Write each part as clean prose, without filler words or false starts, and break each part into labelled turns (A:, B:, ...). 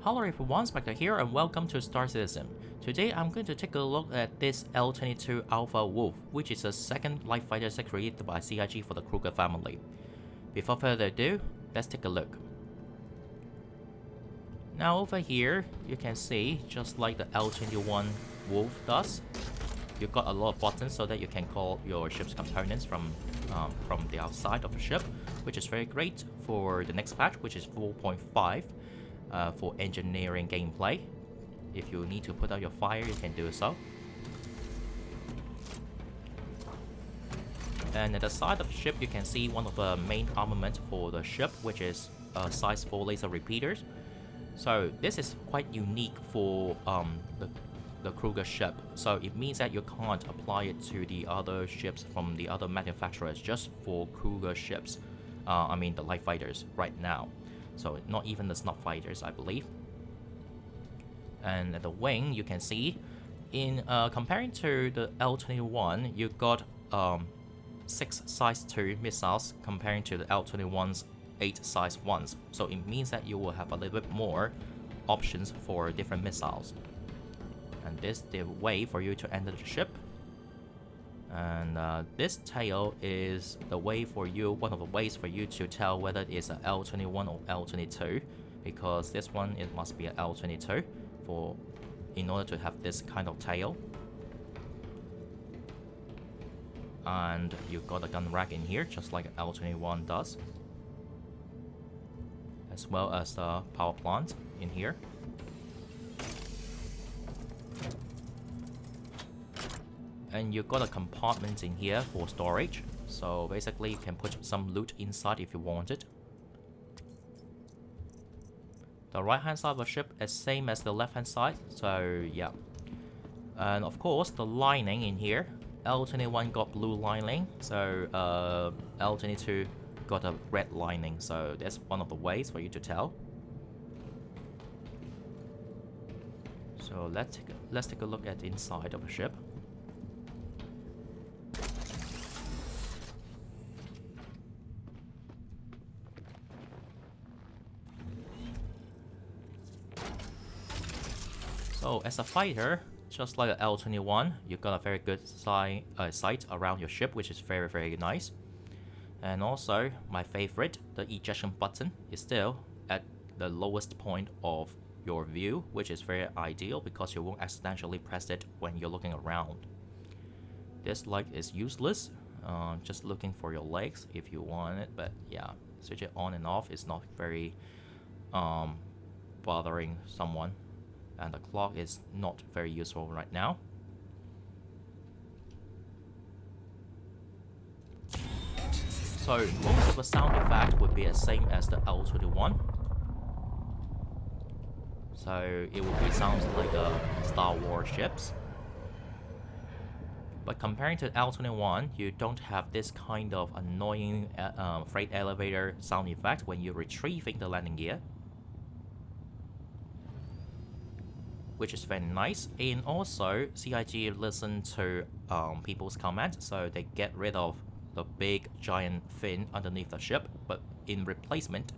A: Hello everyone, Specter here and welcome to Star Citizen. Today I'm going to take a look at this L22 Alpha Wolf, which is a second light fighter set created by CIG for the Kruger family. Before further ado, let's take a look. Now over here, you can see, just like the L21 Wolf does, you've got a lot of buttons so that you can call your ship's components from the outside of the ship, which is very great for the next patch, which is 4.5. For engineering gameplay. If you need to put out your fire, you can do so. And at the side of the ship, you can see one of the main armament for the ship, which is size 4 laser repeaters. So this is quite unique for the Kruger ship. So it means that you can't apply it to the other ships from the other manufacturers, just for Kruger ships. I mean the light fighters right now. So not even the snub fighters, I believe. And at the wing, you can see, in comparing to the L21, you got 6 size 2 missiles comparing to the L21's 8 size 1s. So it means that you will have a little bit more options for different missiles. And this is the way for you to enter the ship. And this tail is the way for you, one of the ways for you to tell whether it's an L21 or L22, because this one, it must be an L22 in order to have this kind of tail. And you've got a gun rack in here, just like an L21 does, as well as the power plant in here. And you've got a compartment in here for storage, so basically you can put some loot inside if you want it. The right hand side of the ship is same as the left hand side, so yeah. And of course the lining in here, L21 got blue lining, so L22 got a red lining, so that's one of the ways for you to tell. So let's take a look at the inside of the ship. So as a fighter, just like the L21, you've got a very good sight around your ship, which is very nice. And also, my favorite, the ejection button, is still at the lowest point of your view, which is very ideal because you won't accidentally press it when you're looking around. This light is useless, just looking for your legs if you want it, but yeah, switch it on and off is not very bothering someone. And the clock is not very useful right now. So most of the sound effect would be the same as the L21. So it would be sounds like Star Wars ships. But comparing to L21, you don't have this kind of annoying freight elevator sound effect when you're retrieving the landing gear, which is very nice. And also, CIG listened to people's comments, so they get rid of the big giant fin underneath the ship, but in replacement,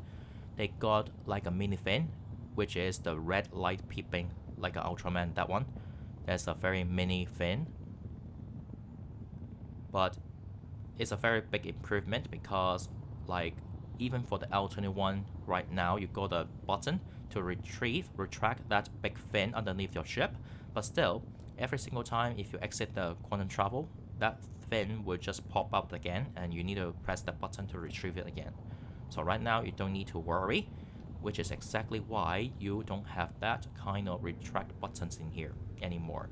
A: they got like a mini fin, which is the red light peeping like an Ultraman, that one. That's a very mini fin. But it's a very big improvement because, like, even for the L21 right now, you got a button to retract that big fin underneath your ship, but still, every single time if you exit the quantum travel, that fin will just pop out again and you need to press that button to retrieve it again. So right now you don't need to worry, which is exactly why you don't have that kind of retract buttons in here anymore.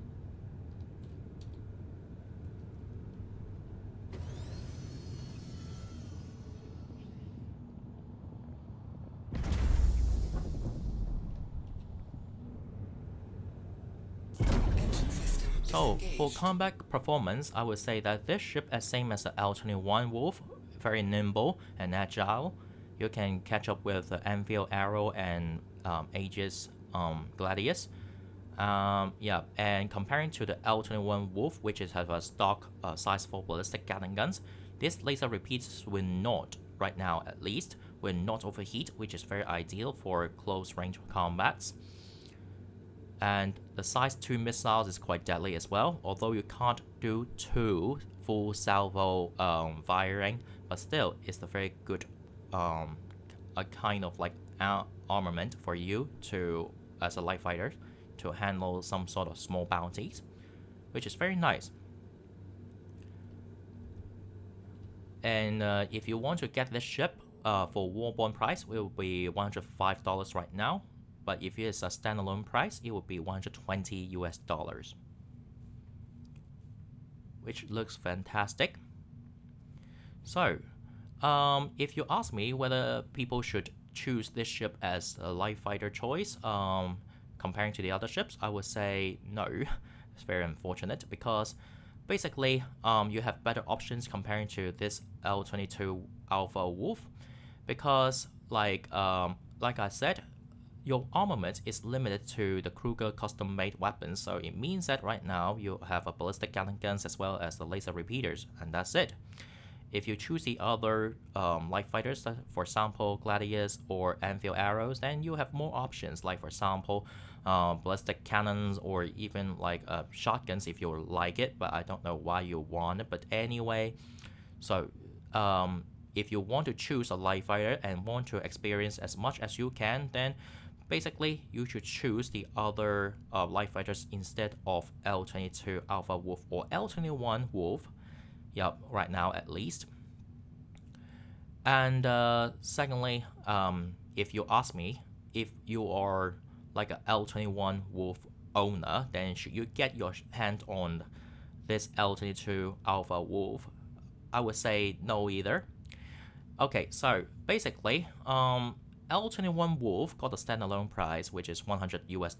A: So for combat performance, I would say that this ship is same as the L21 Wolf, very nimble and agile. You can catch up with the Anvil Arrow and Aegis Gladius. Yeah, and comparing to the L21 Wolf, which has a stock size 4 ballistic Gatling guns, this laser repeats will not, right now at least, will not overheat, which is very ideal for close range combats. And the size 2 missiles is quite deadly as well, although you can't do 2 full salvo firing, but still it's a very good a kind of like armament for you to, as a light fighter, to handle some sort of small bounties, which is very nice. And if you want to get this ship for Warborn price, it will be $105 right now. But if it is a standalone price, it will be $120 US, which looks fantastic. So, if you ask me whether people should choose this ship as a light fighter choice, comparing to the other ships, I would say no. It's very unfortunate because basically, you have better options comparing to this L22 Alpha Wolf, because like I said, your armament is limited to the Kruger custom-made weapons, so it means that right now you have a ballistic Gatling guns as well as the laser repeaters, and that's it. If you choose the other light fighters, for example Gladius or Anvil arrows, then you have more options, like for example ballistic cannons or even like shotguns if you like it, but I don't know why you want it. But anyway, so if you want to choose a light fighter and want to experience as much as you can, then basically you should choose the other light fighters instead of L22 Alpha Wolf or L21 Wolf. Yep, right now at least. And secondly, if you ask me, if you are like a L21 Wolf owner, then should you get your hand on this L22 Alpha Wolf? I would say no either. Okay, so basically, L21 Wolf got a standalone price, which is $100 US,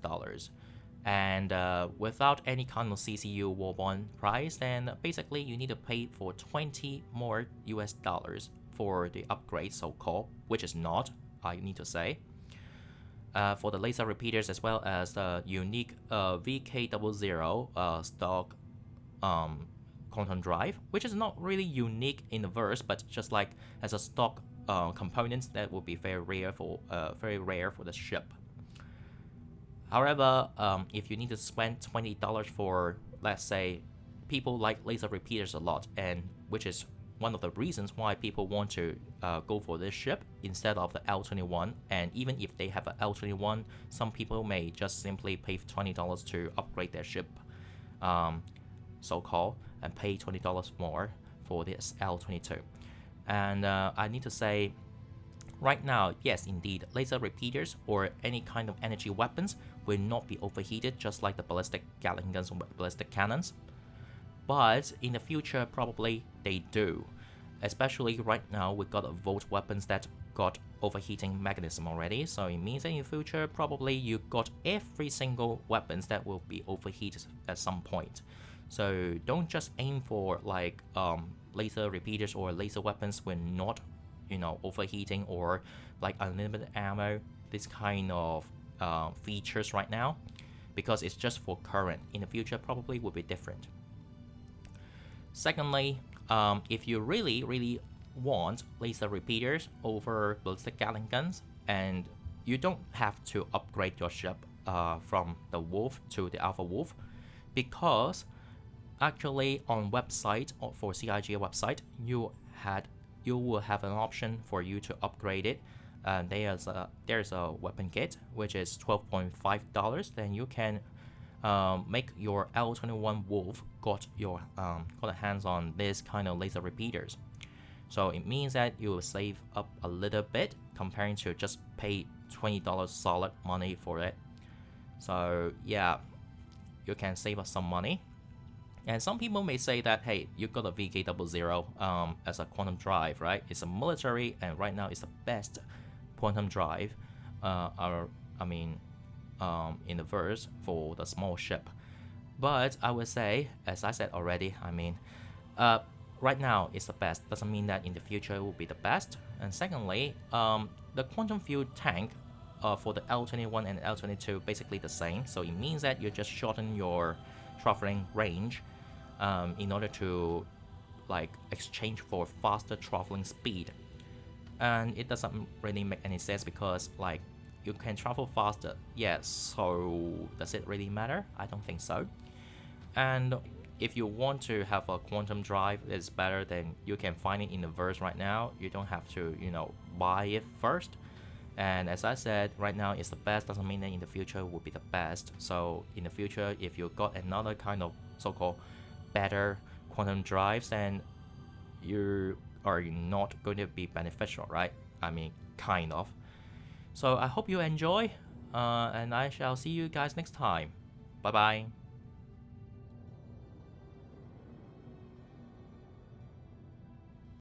A: and without any kind of CCU Warborn price, then basically you need to pay for 20 more US dollars for the upgrade, so-called, which is not, I need to say. For the laser repeaters as well as the unique VK00 stock quantum drive, which is not really unique in the verse, but just like as a stock components that would be very rare for the ship. However, if you need to spend $20 for, let's say, people like laser repeaters a lot, and which is one of the reasons why people want to go for this ship instead of the L21, and even if they have an L21, some people may just simply pay $20 to upgrade their ship, so-called, and pay $20 more for this L22. And I need to say, right now, yes, indeed, laser repeaters or any kind of energy weapons will not be overheated, just like the ballistic Gatling guns or ballistic cannons. But in the future, probably they do. Especially right now, we got volt weapons that got overheating mechanism already. So it means that in the future, probably you got every single weapons that will be overheated at some point. So don't just aim for like laser repeaters or laser weapons will not, overheating or like unlimited ammo, this kind of features right now, because it's just for current. In the future, probably will be different. Secondly, if you really want laser repeaters over ballistic Gatling guns, and you don't have to upgrade your ship from the Wolf to the Alpha Wolf, because actually on website or for CIG website, you will have an option for you to upgrade it. There's a weapon kit which is $12.5. Then you can make your L21 Wolf got a hands on this kind of laser repeaters. So it means that you will save up a little bit comparing to just pay $20 solid money for it. So yeah, you can save us some money. And some people may say that, hey, you got a VK00 as a quantum drive, right? It's a military, and right now it's the best quantum drive, in the verse for the small ship. But I would say, as I said already, right now it's the best. Doesn't mean that in the future it will be the best. And secondly, the quantum field tank for the L21 and L22 basically the same. So it means that you just shorten your traveling range in order to like exchange for faster traveling speed. and it doesn't really make any sense because like you can travel faster. Yes, so does it really matter? I don't think so. And if you want to have a quantum drive that's better, then you can find it in the verse right now. You don't have to, buy it first. And as I said, right now it's the best doesn't mean that in the future will be the best. So in the future, if you got another kind of so-called better quantum drives, then you are not going to be beneficial, right? I mean, kind of. So I hope you enjoy, and I shall see you guys next time. Bye bye.